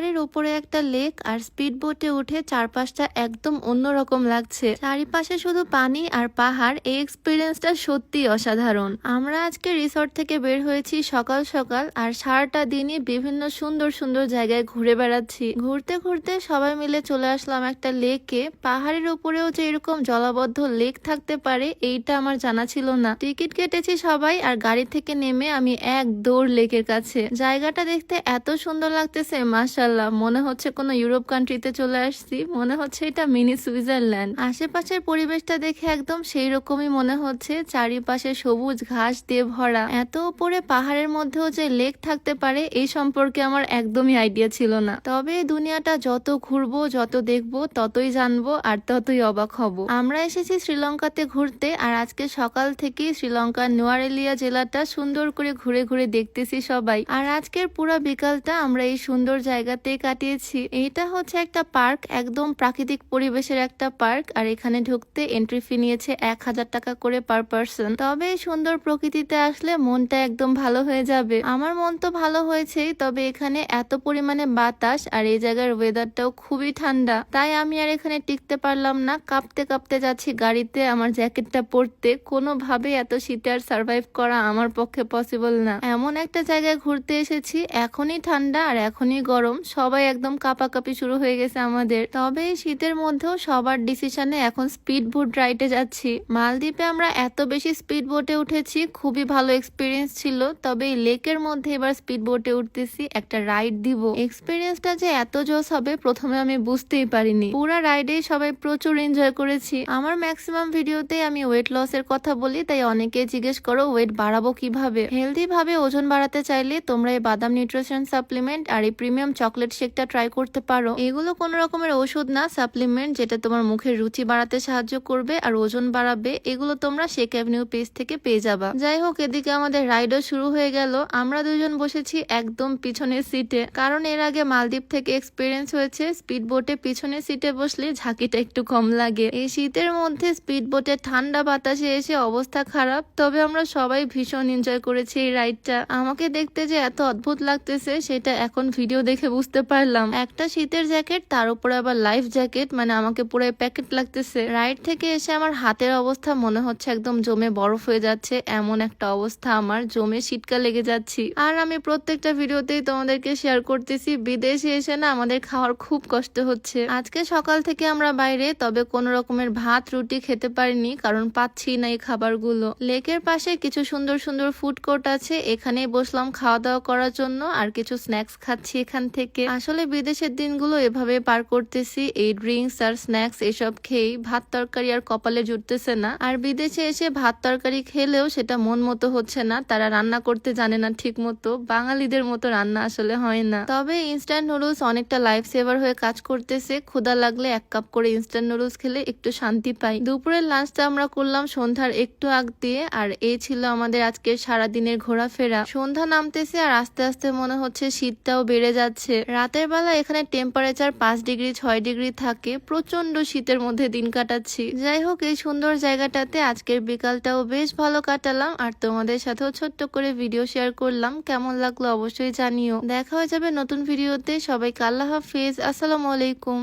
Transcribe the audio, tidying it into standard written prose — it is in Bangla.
পাহাড়ের উপরে একটা লেক আর স্পিড বোটে উঠে চারপাশটা একদম অন্যরকম লাগছে। চারিপাশে শুধু পানি আর পাহাড়, এই এক্সপিরিয়েন্সটা সত্যি অসাধারণ। আমরা আজকে রিসর্ট থেকে বের হয়েছি সকাল সকাল আর সারাটা দিনই বিভিন্ন সুন্দর সুন্দর জায়গায় ঘুরে বেড়াচ্ছি। ঘুরতে ঘুরতে সবাই মিলে চলে আসলাম একটা লেকে। পাহাড়ের উপরেও যে এরকম জলাবদ্ধ লেক থাকতে পারে এইটা আমার জানা ছিল না। টিকিট কেটেছি সবাই আর গাড়ি থেকে নেমে আমি এক দৌড় লেকের কাছে। জায়গাটা দেখতে এত সুন্দর লাগতেছে, মাশাআল্লাহ, মনে হচ্ছে কোনো ইউরোপ কান্ট্রিতে চলে আসছি, মনে হচ্ছে এটা মিনি সুইজারল্যান্ড। আশেপাশের পরিবেশটা দেখে একদম সেই রকমই মনে হচ্ছে, চারিপাশে সবুজ ঘাস দিয়ে ভরা। এত উপরে পাহাড়ের মধ্যেও যে লেক থাকতে পারে এই সম্পর্কে আমার একদমই আইডিয়া ছিল না। তবে এই দুনিয়াটা যত ঘুরবো, যত দেখবো, ততই জানবো আর ততই অবাক হব। আমরা এসেছি শ্রীলঙ্কাতে ঘুরতে আর আজকে সকাল থেকেই শ্রীলঙ্কার নোয়ারেলিয়া জেলাটা সুন্দর করে ঘুরে ঘুরে দেখতেছি সবাই। আর আজকের পুরো বিকালটা আমরা এই সুন্দর জায়গাতে কাটিয়েছি। এইটা হচ্ছে একটা পার্ক, একদম প্রাকৃতিক পরিবেশের একটা পার্ক। আর এখানে ঢুকতে এন্ট্রি ফি নিয়েছে 1000 টাকা করে পার পার্সন। তবে এই সুন্দর প্রকৃতিতে আসলে মনটা একদম ভালো হয়ে যাবে। আমার মন তো ভালো হয়েছেই, তবে এখানে এত পরিমাণে বাতাস আর এই জায়গার ওয়েদারটাও খুবই ঠান্ডা, তাই আমি আর এখানে টিকতে পারলাম না। কাঁপতে কাঁপতে যাচ্ছি গাড়িতে আমার জ্যাকেটটা পরতে। কোনোভাবে এত শীতে আর সার্ভাইভ করা আমার পক্ষে পসিবল না। এমন একটা জায়গায় ঘুরতে এসেছি, এখনই ঠান্ডা আর এখনই গরম, সবাই একদম কাঁপাকাঁপি শুরু হয়ে গেছে আমাদের। তবে এই শীতের মধ্যেও সবার ডিসিশনে এখন স্পিড বোট রাইডে যাচ্ছি। মালদ্বীপে আমরা এত বেশি স্পিড বোটে উঠেছি, খুবই ভালো এক্সপিরিয়েন্স ছিল। তবে এই লেকের মধ্যে এবার স্পিড বোটে উঠতেছি, একটা রাইড দিব। এক্সপিরিয়েন্সটা যে এত জোস হবে প্রথমে আমি বুঝতেই পারিনি। পুরা রাইডে সবাই প্রচুর এনজয় করেছি। আমার ম্যাক্সিমাম ভিডিওতে আমি ওয়েট লসের কথা বলি, তাই অনেকে জিজ্ঞেস করো ওয়েট বাড়াবো কিভাবে। হেলদি ভাবে ওজন বাড়াতে চাইলে তোমরা এই বাদাম নিউট্রিশন সাপ্লিমেন্ট আর এই প্রিমিয়াম চকলেট শেকটা ট্রাই করতে পারো। এগুলো কোন রকমের ওষুধ না, সাপ্লিমেন্ট, যেটা তোমার মুখের রুচি বাড়াতে সাহায্য করবে আর ওজন বাড়াবে। এগুলো তোমরা শেক অ্যাভিনিউ পেজ থেকে পেয়ে যাবা। যাই হোক, এদিকে আমাদের রাইডও শুরু হয়ে গেল। আমরা দুজন বসেছি একদম পিছনের সিটে, কারণ এর আগে মালদ্বীপ থেকে এক্সপিরিয়েন্স হয়েছে স্পিড বোটে পিছনের সিটে বসলে ঝাঁকিটা একটু কম লাগে। এই শীতের মধ্যে স্পিড বোটে ঠান্ডা বাতাসে এসে অবস্থা খারাপ, তবে আমরা সবাই ভীষণ এনজয় করেছি এই রাইডটা। আমাকে দেখতে যে এত অদ্ভুত লাগতেছে সেটা এখন ভিডিও দেখে বুঝতে পারলাম। একটা শীতের জ্যাকেট, তার উপরে আবার লাইফ জ্যাকেট, মানে আমাকে পুরো প্যাকেট লাগতেছে। রাইড থেকে এসে আমার হাতের অবস্থা মনে হচ্ছে একদম জমে বরফ হয়ে যাচ্ছে, এমন একটা অবস্থা, আমার জমে শীতকা লেগে যাচ্ছি। আর আমি প্রত্যেকটা ভিডিওতেই তোমাদেরকে শেয়ার করতেছি, বিদেশে এসে না আমাদের খাওয়ার খুব কষ্ট হচ্ছে। আজকে সকাল থেকে আমরা বাইরে, তবে কোন রকমের ভাত রুটি খেতে পারিনি, কারণ পাচ্ছি না এই খাবারগুলো। লেকের পাশে কিছু সুন্দর সুন্দর ফুড কোর্ট আছে, এখানে বসলাম খাওয়া দাওয়া করার জন্য আর কিছু স্ন্যাক্স খাচ্ছি এখান থেকে। আসলে বিদেশের দিনগুলো এভাবে পার করতেছি, এই ড্রিঙ্কস আর স্ন্যাক্স এসব খেয়েই। ভাত তরকারি আর কপালে জুটতেছে না। আর বিদেশে এসে ভাত তরকারি খেলেও সেটা মন মতো হচ্ছে না, তারা রান্না করতে জানে না ঠিক মতো, বাঙালিদের মতো রান্না আসলে হয় না। তবে ইনস্ট্যান্ট নুডলস অনেকটা লাইফ সেভার হয়ে কাজ করতেছে। ক্ষুধা লাগলে 1 কাপ করে ইনস্ট্যান্ট নুডলস খেলে একটু শান্তি পাই। দুপুরের লাঞ্চটা আমরা করলাম সন্ধ্যার একটু আগ দিয়ে, আর এই ছিল আমাদের আজকের সারাদিনের ঘোরাফেরা। সন্ধ্যা নামতেছে আর আস্তে আস্তে মনে হচ্ছে শীতটাও বেড়ে যাচ্ছে। রাতের বেলা এখানে টেম্পারেচার 5 ডিগ্রি 6 ডিগ্রি থাকে, প্রচন্ড শীতের মধ্যে দিন কাটাচ্ছি। যাই হোক, এই সুন্দর জায়গাটাতে আজকের বিকালটাও বেশ ভালো কাটালাম আর তোমাদের সাথেও ছোট্ট করে ভিডিও শেয়ার করলাম। কেমন লাগলো অবশ্যই জানিও। দেখা হয়ে যাবে নতুন ভিডিওতে। সবাইকে আল্লাহ হাফিজ, আসসালামু আলাইকুম।